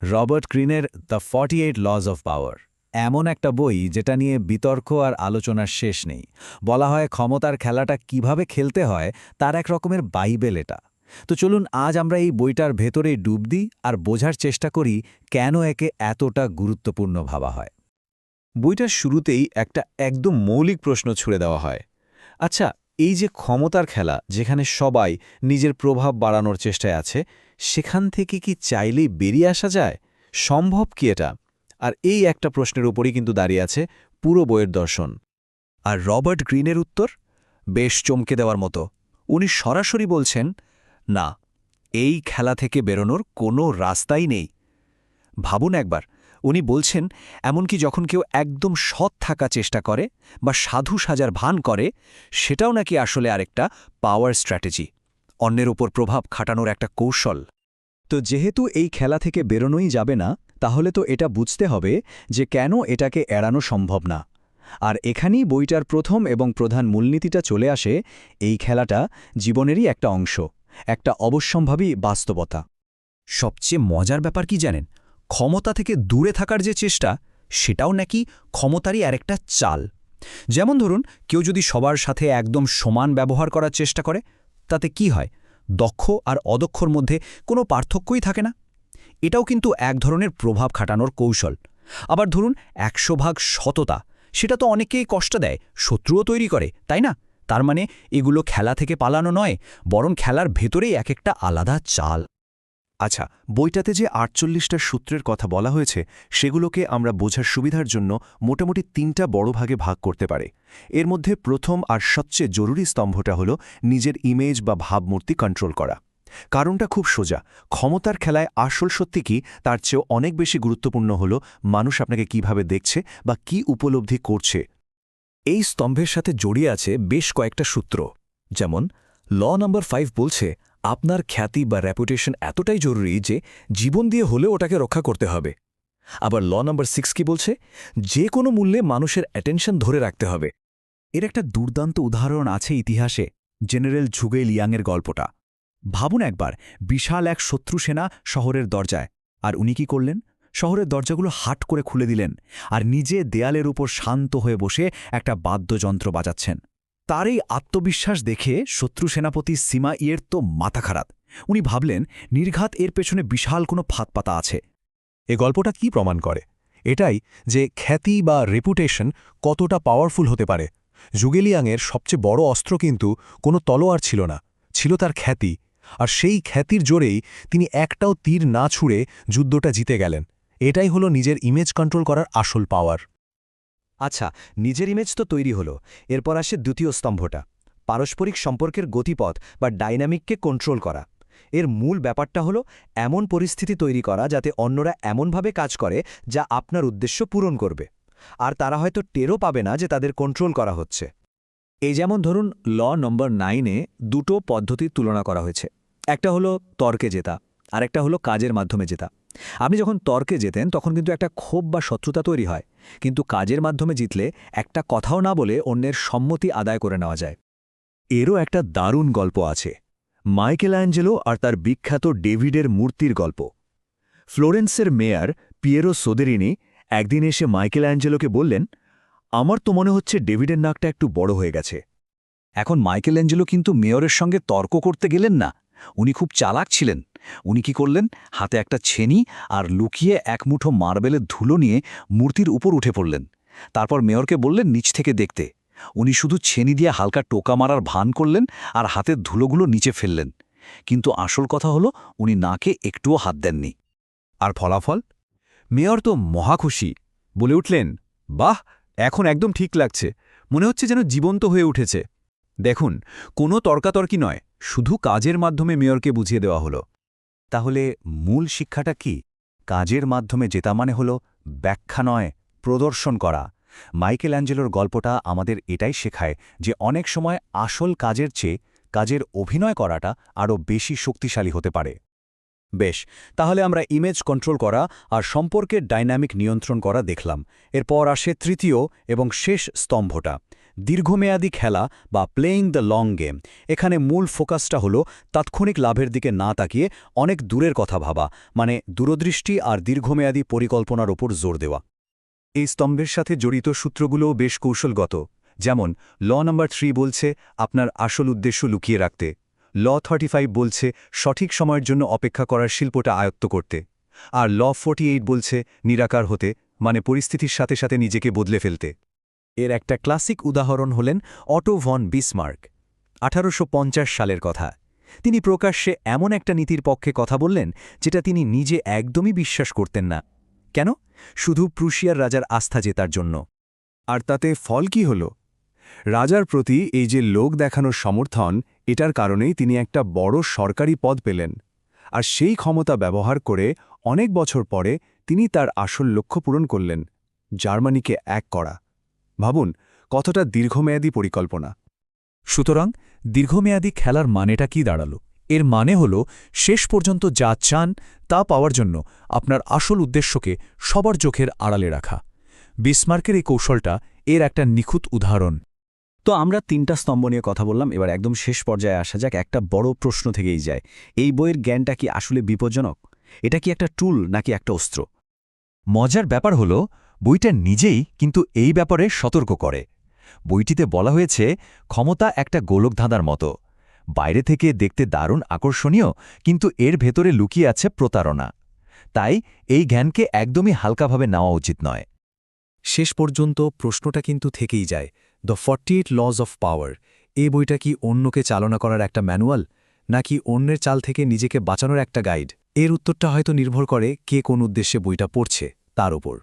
Robert গ্রিনের the 48 lodge of power এমন একটা বই যেটা নিয়ে বিতর্ক আর আলোচনার শেষ নেই। বলা হয় ক্ষমতার খেলাটা কিভাবে খেলতে হয় তার এক রকমের বাইবেল এটা। তো চলুন আজ আমরা এই বইটার ভেতরে ডুব দিই আর বোঝার চেষ্টা করি কেন একে এতটা গুরুত্বপূর্ণ ভাবা হয়। বইটার শুরুতেই একটা একদম মৌলিক প্রশ্ন ছুড়ে দেওয়া হয়। আচ্ছা, এই যে ক্ষমতার খেলা যেখানে সবাই নিজের প্রভাব বাড়ানোর চেষ্টায় আছে, সেখান থেকে কি চাইলেই বেরিয়ে আসা যায়? সম্ভব কি এটা? আর এই একটা প্রশ্নের উপরই কিন্তু দাঁড়িয়ে আছে পুরো বইয়ের দর্শন। আর রবার্ট গ্রিনের উত্তর বেশ চমকে দেওয়ার মতো। উনি সরাসরি বলছেন, না, এই খেলা থেকে বেরোনোর কোনো রাস্তাই নেই। ভাবুন একবার, উনি বলছেন এমনকি যখন কেউ একদম সৎ থাকা চেষ্টা করে বা সাধু সাজার ভান করে, সেটাও নাকি আসলে আরেকটা পাওয়ার স্ট্র্যাটেজি, অন্যের ওপর প্রভাব খাটানোর একটা কৌশল। তো যেহেতু এই খেলা থেকে বেরোনোই যাবে না, তাহলে তো এটা বুঝতে হবে যে কেন এটাকে এড়ানো সম্ভব না। আর এখানেই বইটার প্রথম এবং প্রধান মূলনীতিটা চলে আসে, এই খেলাটা জীবনেরই একটা অংশ, একটা অবশ্যম্ভাবী বাস্তবতা। সবচেয়ে মজার ব্যাপার কি জানেন, ক্ষমতা থেকে দূরে থাকার যে চেষ্টা, সেটাও নাকি ক্ষমতারই আরেকটা চাল। যেমন ধরুন, কেউ যদি সবার সাথে একদম সমান ব্যবহার করার চেষ্টা করে, তাতে কি হয়? দক্ষ আর অদক্ষর মধ্যে কোনো পার্থক্যই থাকে না। এটাও কিন্তু এক ধরনের প্রভাব খাটানোর কৌশল। আবার ধরুন ১০০ ভাগ সততা, সেটা তো অনেকেই কষ্ট দেয়, শত্রুও তৈরি করে, তাই না? তার মানে এগুলো খেলা থেকে পালানো নয়, বরং খেলার ভেতরেই এক একটা আলাদা চাল। আচ্ছা, বইটাতে যে ৪৮টা সূত্রের কথা বলা হয়েছে, সেগুলোকে আমরা বোঝার সুবিধার জন্য মোটামুটি ৩টা বড় ভাগে ভাগ করতে পারে। এর মধ্যে প্রথম আর সবচেয়ে জরুরি স্তম্ভটা হলো নিজের ইমেজ বা ভাবমূর্তি কন্ট্রোল করা। কারণটা খুব সোজা, ক্ষমতার খেলায় আসল সত্যি কি তার চেয়েও অনেক বেশি গুরুত্বপূর্ণ হলো মানুষ আপনাকে কিভাবে দেখছে বা কি উপলব্ধি করছে। এই স্তম্ভের সাথে জড়িয়ে আছে বেশ কয়েকটা সূত্র। যেমন ল নাম্বার 5 বলছে আপনার খ্যাতি বা রেপুটেশন এতটাই জরুরি যে জীবন দিয়ে হলেও ওটাকে রক্ষা করতে হবে। আবার ল নাম্বার 6 কি বলছে, যে কোনো মূল্যে মানুষের অ্যাটেনশন ধরে রাখতে হবে। এর একটা দুর্দান্ত উদাহরণ আছে ইতিহাসে, জেনারেল ঝুগে লিয়াংয়ের গল্পটা। ভাবুন একবার, বিশাল এক শত্রু সেনা শহরের দরজায়, আর উনি কি করলেন? শহরের দরজাগুলো হাট করে খুলে দিলেন আর নিজে দেয়ালের উপর শান্ত হয়ে বসে একটা বাদ্যযন্ত্র বাজাচ্ছেন। তার এই আত্মবিশ্বাস দেখে শত্রু সেনাপতি সিমা ইয়ের তো মাথা খারাপ। উনি ভাবলেন নির্ঘাত এর পেছনে বিশাল কোনো ফাঁদ পাতা আছে। এ গল্পটা কি প্রমাণ করে? এটাই যে খ্যাতি বা রেপুটেশন কতটা পাওয়ারফুল হতে পারে। জুগেলিয়াংয়ের সবচেয়ে বড় অস্ত্র কিন্তু কোনো তলোয়ার ছিল না, ছিল তার খ্যাতি। আর সেই খ্যাতির জোরেই তিনি একটাও তীর না ছুঁড়ে যুদ্ধটা জিতে গেলেন। এটাই হলো নিজের ইমেজ কন্ট্রোল করার আসল পাওয়ার। আচ্ছা, নিজের ইমেজ তো তৈরি হলো, এরপর আসে দ্বিতীয় স্তম্ভটা, পারস্পরিক সম্পর্কের গতিপথ বা ডাইনামিককে কন্ট্রোল করা। এর মূল ব্যাপারটা হলো এমন পরিস্থিতি তৈরি করা যাতে অন্যরা এমনভাবে কাজ করে যা আপনার উদ্দেশ্য পূরণ করবে, আর তারা হয়তো টেরও পাবে না যে তাদের কন্ট্রোল করা হচ্ছে। এই যেমন ধরুন ল নম্বর 9-এ দুটো পদ্ধতির তুলনা করা হয়েছে। একটা হলো তর্কে জেতা, আর একটা হলো কাজের মাধ্যমে জেতা। আপনি যখন তর্কে জেতেন তখন কিন্তু একটা ক্ষোভ বা শত্রুতা তৈরি হয়, কিন্তু কাজের মাধ্যমে জিতলে একটা কথাও না বলে অন্যের সম্মতি আদায় করে নেওয়া যায়। এরও একটা দারুণ গল্প আছে, মাইকেল অ্যাঞ্জেলো আর তার বিখ্যাত ডেভিডের মূর্তির গল্প। ফ্লোরেন্সের মেয়র পিয়েরো সোদেরিনি একদিন এসে মাইকেল অ্যাঞ্জেলোকে বললেন, আমার তো মনে হচ্ছে ডেভিডের নাকটা একটু বড় হয়ে গেছে। এখন মাইকেল অ্যাঞ্জেলো কিন্তু মেয়রের সঙ্গে তর্ক করতে গেলেন না, উনি খুব চালাক ছিলেন। উনি কি করলেন, হাতে একটা ছেনি আর লুকিয়ে এক মুঠো মার্বেলের ধুলো নিয়ে মূর্তির উপর উঠে পড়লেন। তারপর মেয়রকে বললেন নিচ থেকে দেখতে। উনি শুধু ছেনি দিয়ে হালকা টোকা মারার ভান করলেন আর হাতের ধুলোগুলো নিচে ফেললেন। কিন্তু আসল কথা হলো উনি নাকে একটুও হাত দেননি। আর ফলাফল? মেয়র তো মহাখুশি, বলে উঠলেন, বাহ, এখন একদম ঠিক লাগছে, মনে হচ্ছে যেন জীবন্ত হয়ে উঠেছে। দেখুন, কোনো তর্কাতর্কি নয়, শুধু কাজের মাধ্যমে মেয়রকে বুঝিয়ে দেওয়া হলো। তাহলে মূল শিক্ষাটা কি? কাজের মাধ্যমে জেতা মানে হলো ব্যাখ্যা নয়, প্রদর্শন করা। মাইকেল অ্যাঞ্জেলোর গল্পটা আমাদের এটাই শেখায় যে অনেক সময় আসল কাজের চেয়ে কাজের অভিনয় করাটা আরও বেশি শক্তিশালী হতে পারে। বেশ, তাহলে আমরা ইমেজ কন্ট্রোল করা আর সম্পর্কের ডাইনামিক নিয়ন্ত্রণ করা দেখলাম। এরপর আসে তৃতীয় এবং শেষ স্তম্ভটা, দীর্ঘমেয়াদী খেলা বা প্লেয়িং দ্য লং গেম, এখানে মূল ফোকাসটা হলো তাৎক্ষণিক লাভের দিকে না তাকিয়ে অনেক দূরের কথা ভাবা, মানে দূরদৃষ্টি আর দীর্ঘমেয়াদী পরিকল্পনার ওপর জোর দেওয়া। এই স্তম্ভের সাথে জড়িত সূত্রগুলোও বেশ কৌশলগত, যেমন ল নম্বর 3 বলছে আপনার আসল উদ্দেশ্য লুকিয়ে রাখতে, ল 35 বলছে সঠিক সময়ের জন্য অপেক্ষা করার শিল্পটা আয়ত্ত করতে, আর ল 48 বলছে নিরাকার হতে, মানে পরিস্থিতির সাথে সাথে নিজেকে বদলে ফেলতে। এর একটা ক্লাসিক উদাহরণ হলেন অটো ভন বিসমার্ক। 1850 সালের কথা। তিনি প্রকাশ্যে এমন একটা নীতির পক্ষে কথা বললেন যেটা তিনি নিজে একদমই বিশ্বাস করতেন না। কেন? শুধু প্রুশিয়ার রাজার আস্থা জেতার জন্য। আর তাতে ফল কি হল? রাজার প্রতি এই যে লোক দেখানোর সমর্থন, এটার কারণেই তিনি একটা বড় সরকারি পদ পেলেন, আর সেই ক্ষমতা ব্যবহার করে অনেক বছর পরে তিনি তার আসল লক্ষ্য পূরণ করলেন, জার্মানিকে এক করা। ভাবুন, কতটা দীর্ঘমেয়াদী পরিকল্পনা। সুতরাং দীর্ঘমেয়াদী খেলার মানেটা কি দাঁড়ালো? এর মানে হল শেষ পর্যন্ত যা চান তা পাওয়ার জন্য আপনার আসল উদ্দেশ্যকে সবার চোখের আড়ালে রাখা। বিসমার্কের এই কৌশলটা এর একটা নিখুঁত উদাহরণ। তো আমরা 3টা স্তম্ভ নিয়ে কথা বললাম, এবার একদম শেষ পর্যায়ে আসা যাক। একটা বড় প্রশ্ন থেকেই যায়, এই বইয়ের জ্ঞানটা কি আসলে বিপজ্জনক? এটা কি একটা টুল নাকি একটা অস্ত্র? মজার ব্যাপার হল বইটা নিজেই কিন্তু এই ব্যাপারে সতর্ক করে। বইটিতে বলা হয়েছে ক্ষমতা একটা গোলকধাঁধার মতো, বাইরে থেকে দেখতে দারুণ আকর্ষণীয়, কিন্তু এর ভেতরে লুকিয়ে আছে প্রতারণা। তাই এই জ্ঞানকে একদমই হালকাভাবে নেওয়া উচিত নয়। শেষ পর্যন্ত প্রশ্নটা কিন্তু থেকেই যায়, দ্য 48 লজ অফ পাওয়ার, এই বইটা কি অন্যকে চালনা করার একটা ম্যানুয়াল, নাকি অন্যের চাল থেকে নিজেকে বাঁচানোর একটা গাইড? এর উত্তরটা হয়তো নির্ভর করে কে কোন উদ্দেশ্যে বইটা পড়ছে তার উপর।